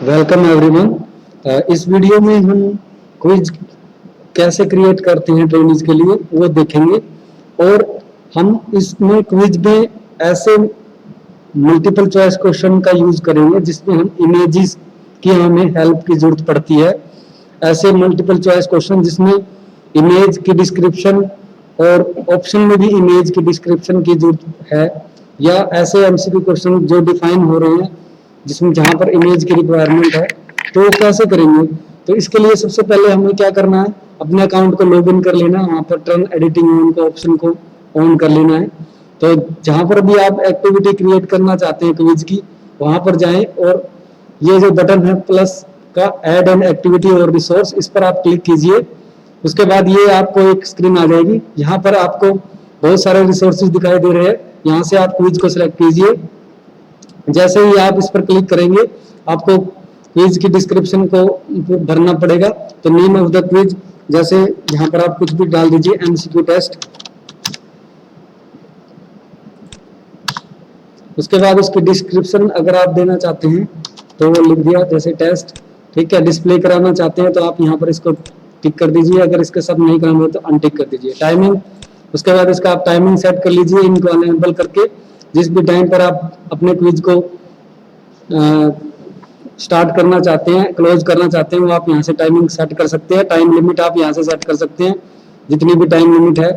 Welcome everyone. इस video में हम क्विज कैसे क्रिएट करते हैं ट्रेनिंग्स के लिए वो देखेंगे। और हम इसमें क्विज में ऐसे मल्टीपल चॉइस क्वेश्चन का यूज करेंगे जिसमें हम इमेजेस की हमें हेल्प की जरूरत पड़ती है। ऐसे मल्टीपल चॉइस क्वेश्चन जिसमें इमेज की डिस्क्रिप्शन और ऑप्शन में भी इमेज की डिस्क्रिप्शन की जरूरत है, या ऐसे एमसीक्यू क्वेश्चन जो डिफाइन हो रहे हैं जिसमें जहां पर इमेज की रिक्वायरमेंट है, तो वो कैसे करेंगे। तो इसके लिए सबसे पहले हमें क्या करना है, अपने अकाउंट को लॉग इन कर लेना है, वहां पर टर्न एडिटिंग ऑन को ऑप्शन को ऑन कर लेना है। तो जहां पर भी आप एक्टिविटी क्रिएट करना चाहते हैं क्विज की, वहां पर जाएं और ये जो बटन है प्लस का ऐड एन एक्टिविटी और रिसोर्स, इस पर आप क्लिक कीजिए। उसके बाद ये आपको एक स्क्रीन आ जाएगी, यहाँ पर आपको बहुत सारे रिसोर्सेज दिखाई दे रहे हैं। यहाँ से आप क्विज को सिलेक्ट कीजिए। जैसे ही आप इस पर क्लिक करेंगे आपको क्विज की डिस्क्रिप्शन को भरना पड़ेगा। तो नेम ऑफ द क्विज, जैसे यहाँ पर आप कुछ भी डाल दीजिए, एमसीक्यू टेस्ट। उसके बाद उसकी डिस्क्रिप्शन अगर आप देना चाहते हैं तो वो लिख दिया, जैसे टेस्ट। ठीक है, डिस्प्ले कराना चाहते हैं तो आप यहाँ पर इसको टिक कर दीजिए, अगर इसके सब नहीं कराना तो अनटिक कर दीजिए। टाइमिंग, उसके बाद इसका आप टाइमिंग सेट कर लीजिए इनको अनेबल करके। जिस भी टाइम पर आप अपने क्विज को स्टार्ट करना चाहते हैं, क्लोज करना चाहते हैं, वो आप यहाँ से टाइमिंग सेट कर सकते हैं। टाइम लिमिट आप यहाँ से सेट कर सकते हैं, जितनी भी टाइम लिमिट है,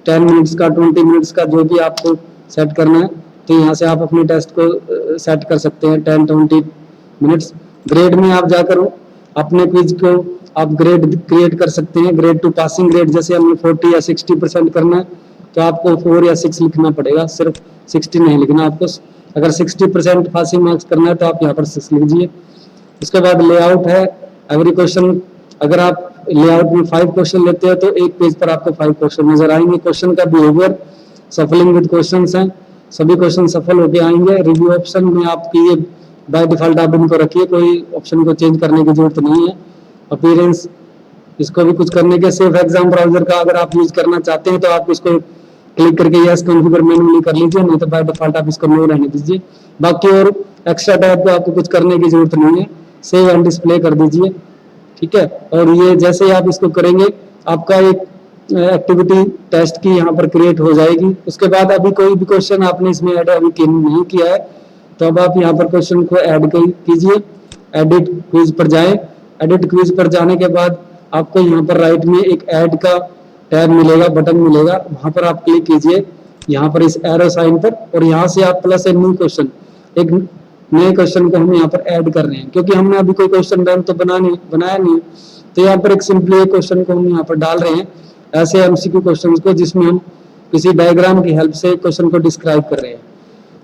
10 मिनट्स का, 20 मिनट्स का, जो भी आपको सेट करना है। तो यहाँ से आप अपने टेस्ट को सेट कर सकते हैं 10-20 मिनट्स। ग्रेड में आप जाकर अपने क्विज को आप ग्रेड क्रिएट कर सकते हैं। ग्रेड टू पासिंग ग्रेड, जैसे हमें 40 या 60% करना है तो आपको 4 या 6 लिखना पड़ेगा, सिर्फ 60 नहीं लिखना आपको। अगर 60% पासिंग मार्क्स करना है तो आप यहाँ पर 6 लीजिए। उसके बाद लेआउट है, एवरी क्वेश्चन, अगर आप लेआउट में 5 क्वेश्चन लेते हैं तो एक पेज पर आपको 5 क्वेश्चन नजर आएंगे। क्वेश्चन का बिहेवियर, सफलिंग विद क्वेश्चन हैं, सभी क्वेश्चन सफल होके आएंगे। रिव्यू ऑप्शन में आपकी ये बाय डिफॉल्ट आप इनको रखिए, कोई ऑप्शन को चेंज करने की जरूरत नहीं है। अपीयरेंस, इसको भी कुछ करने के, सेफ एग्जाम ब्राउजर का अगर आप यूज करना चाहते हैं तो आप इसको क्लिक करके यस कॉन्फ़िगर मैन्युअली कर लीजिए, नहीं तो बाय डिफॉल्ट आप इसको नो रहने दीजिए। बाकी और एक्स्ट्रा टैब पे आपको कुछ करने की जरूरत नहीं है, सेव एंड डिस्प्ले कर दीजिए। ठीक है, और ये जैसे ही आप इसको करेंगे आपका एक एक्टिविटी टेस्ट की यहाँ पर क्रिएट हो जाएगी। उसके बाद अभी कोई भी क्वेश्चन आपने इसमें ऐड अभी नहीं किया है तो अब आप यहाँ पर क्वेश्चन को ऐड कीजिए। एडिट क्विज पर जाएं। एडिट क्विज पर जाने के बाद आपको यहाँ पर राइट में एक ऐड का टैब मिलेगा, बटन मिलेगा, वहां पर आप क्लिक कीजिए यहाँ पर इस एरो साइन पर, और यहाँ से आप प्लस ए न्यू क्वेश्चन, एक नए क्वेश्चन को हम यहाँ पर ऐड कर रहे हैं, क्योंकि हमने अभी कोई क्वेश्चन बैंक तो बनाया नहीं। तो यहाँ पर एक सिंपली एक क्वेश्चन को हम यहाँ पर डाल रहे हैं, ऐसे एमसीक्यू क्वेश्चन को जिसमें हम किसी डायग्राम की हेल्प से क्वेश्चन को डिस्क्राइब कर रहे हैं।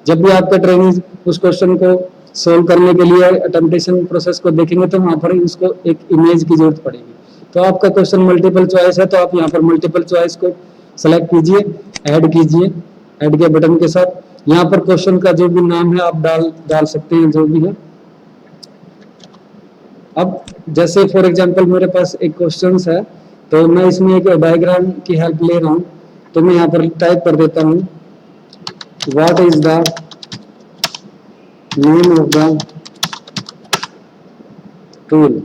जब भी आपका ट्रेनिंग उस क्वेश्चन को सोल्व करने के लिए अटेम्पटेशन प्रोसेस को देखेंगे तो वहां पर उसको एक इमेज की जरूरत पड़ेगी। तो आपका क्वेश्चन मल्टीपल चॉइस है तो आप यहाँ पर मल्टीपल चॉइस को सेलेक्ट कीजिए, ऐड कीजिए, ऐड के बटन के साथ यहाँ पर क्वेश्चन का जो भी नाम है आप डाल सकते हैं, जो भी है। अब जैसे फॉर एग्जांपल मेरे पास एक क्वेश्चन है तो मैं इसमें एक डायग्राम की हेल्प ले रहा हूँ, तो मैं यहाँ पर टाइप कर देता हूँ, what is the name of the tool.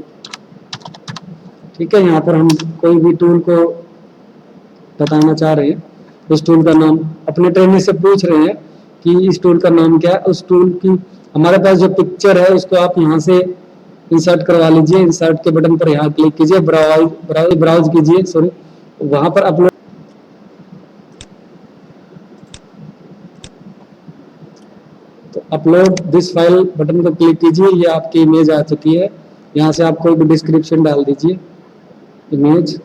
ठीक है, यहाँ पर हम कोई भी टूल को बताना चाह रहे हैं, उस टूल का नाम अपने ट्रेनिंग से पूछ रहे हैं कि इस टूल का नाम क्या है। उस टूल की हमारे पास जो पिक्चर है उसको आप यहाँ से इंसर्ट करवा लीजिए। इंसर्ट के बटन पर यहाँ क्लिक कीजिए, ब्राउज कीजिए, सॉरी, वहां पर अपलोड, तो अपलोड दिस फाइल बटन को क्लिक कीजिए, ये आपकी इमेज आ चुकी है। यहाँ से आप कोई भी डिस्क्रिप्शन डाल दीजिए, इमेज,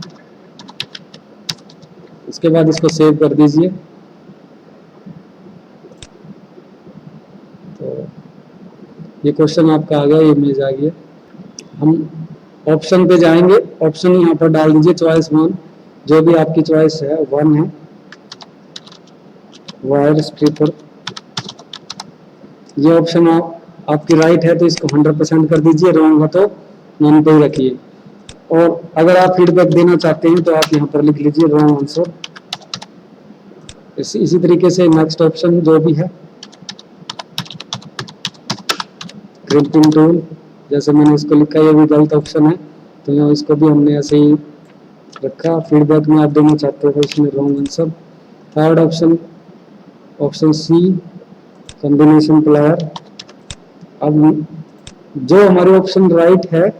उसके बाद इसको सेव कर दीजिए। तो ये क्वेश्चन आपका आ गया, इमेज आ गई। हम ऑप्शन पे जाएंगे, ऑप्शन यहाँ पर डाल दीजिए चॉइस 1, जो भी आपकी चॉइस है 1 है, वायर स्ट्रिपर। ये ऑप्शन आपकी राइट है तो इसको 100% कर दीजिए, रॉन्ग है तो नॉन पे ही रखिए। और अगर आप फीडबैक देना चाहते हैं तो आप यहाँ पर लिख लीजिए रॉन्ग आंसर। इसी तरीके से नेक्स्ट ऑप्शन जो भी है, क्रिप्टिंग टूल, जैसे मैंने इसको लिखा ये भी गलत ऑप्शन है, तो यहाँ इसको भी हमने ऐसे ही रखा। फीडबैक में आप देना चाहते हो इसमें wrong answer. Third option, option C, combination player. अब जो हमारे ऑप्शन राइट है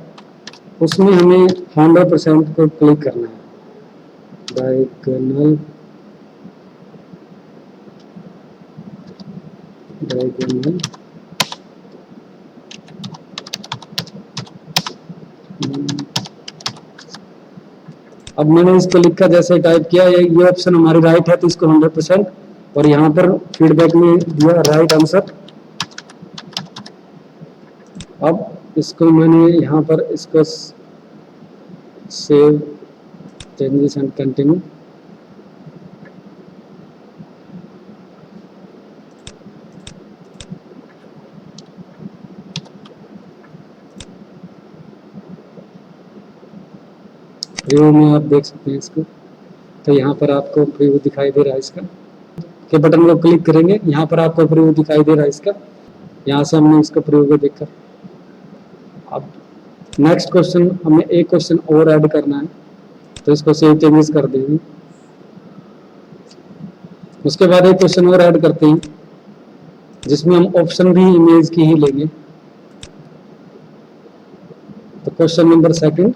उसमें हमें 100% को क्लिक करना है। डायगोनल, डायगोनल अब मैंने इसको लिखा, जैसे टाइप किया, ये ऑप्शन हमारी राइट है तो इसको 100%, और यहाँ पर फीडबैक में दिया राइट आंसर। अब इसको मैंने यहाँ पर इसको save changes and continue. Preview में आप देख सकते हैं इसको, तो यहाँ पर आपको प्रीव्यू दिखाई दे रहा है इसका। के बटन को क्लिक करेंगे, यहाँ पर आपको प्रीव्यू दिखाई दे रहा है इसका। यहाँ से हमने इसको प्रीव्यू को देखा। अब नेक्स्ट क्वेश्चन, हमें एक क्वेश्चन और ऐड करना है, तो इसको सेव चेंजेस कर देंगे। उसके बाद एक क्वेश्चन और ऐड करते हैं जिसमें हम ऑप्शन भी इमेज की ही लेंगे। तो क्वेश्चन नंबर सेकंड,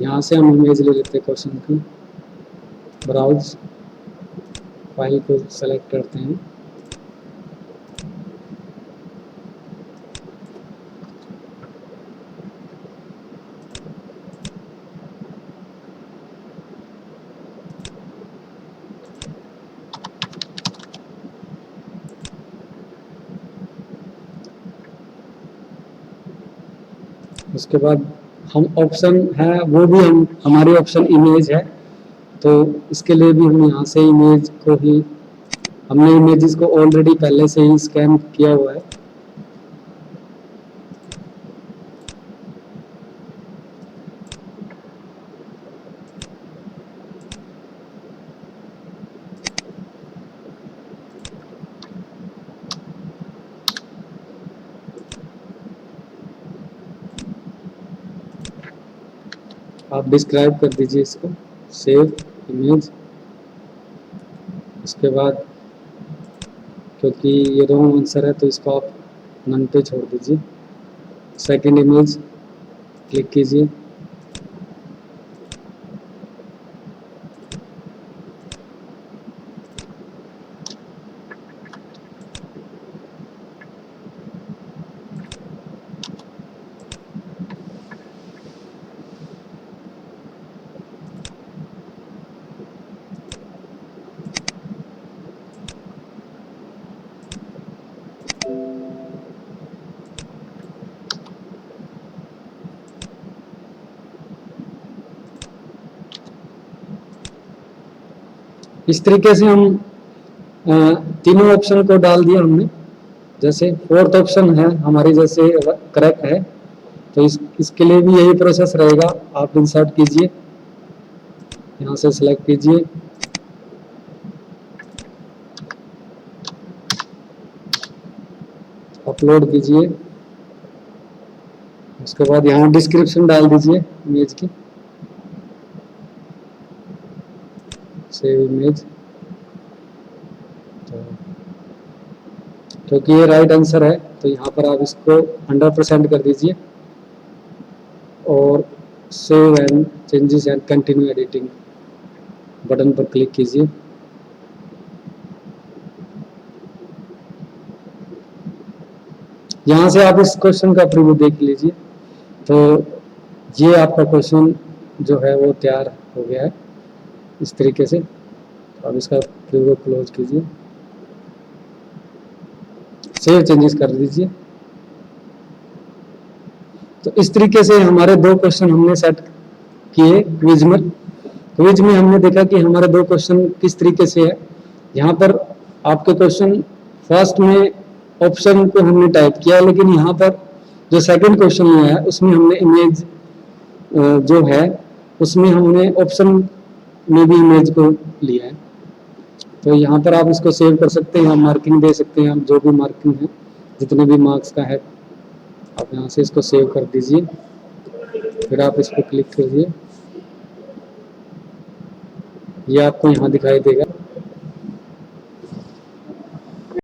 यहाँ से हम इमेज ले लेते हैं क्वेश्चन की। ब्राउज, फाइल को सेलेक्ट करते हैं। उसके बाद हम ऑप्शन है वो भी हमारी ऑप्शन इमेज है, तो इसके लिए भी हम यहाँ से इमेज को ही, हमने इमेजेस को ऑलरेडी पहले से ही स्कैन किया हुआ है। आप डिस्क्राइब कर दीजिए इसको, सेव इमेज। उसके बाद क्योंकि ये रॉन्ग आंसर है तो इसको आप नन पे छोड़ दीजिए। सेकंड इमेज क्लिक कीजिए। इस तरीके से हम तीनों ऑप्शन को डाल दिया हमने। जैसे फोर्थ ऑप्शन है हमारे जैसे करेक्ट है, तो इसके लिए भी यही प्रोसेस रहेगा। आप इंसर्ट कीजिए, यहाँ से सिलेक्ट कीजिए, अपलोड कीजिए। उसके बाद यहाँ डिस्क्रिप्शन डाल दीजिए इमेज की, सेव इमेज। क्योंकि ये राइट आंसर है तो यहाँ पर आप इसको 100% कर दीजिए और save and changes and continue editing button पर क्लिक कीजिए। यहाँ से आप इस क्वेश्चन का प्रीव्यू देख लीजिए। तो ये आपका क्वेश्चन जो है वो तैयार हो गया है इस तरीके से। अब इसका प्रीव्यू क्लोज कीजिए, सेव चेंजेस कर दीजिए। तो इस तरीके से हमारे दो क्वेश्चन हमने सेट किए क्विज में। क्विज में हमने देखा कि हमारे दो क्वेश्चन किस तरीके से है। यहाँ पर आपके क्वेश्चन फर्स्ट में ऑप्शन को हमने टाइप किया, लेकिन यहाँ पर जो सेकंड क्वेश्चन है उसमें हमने इमेज जो है उसमें हमने ऑप्शन में भी इमेज को लिया है। तो यहाँ पर आप इसको सेव कर सकते हैं, यहाँ मार्किंग दे सकते हैं, आप जो भी मार्किंग है जितने भी मार्क्स का है आप यहाँ से इसको सेव कर दीजिए। फिर आप इस पर क्लिक कीजिए, ये आपको यहाँ दिखाई देगा।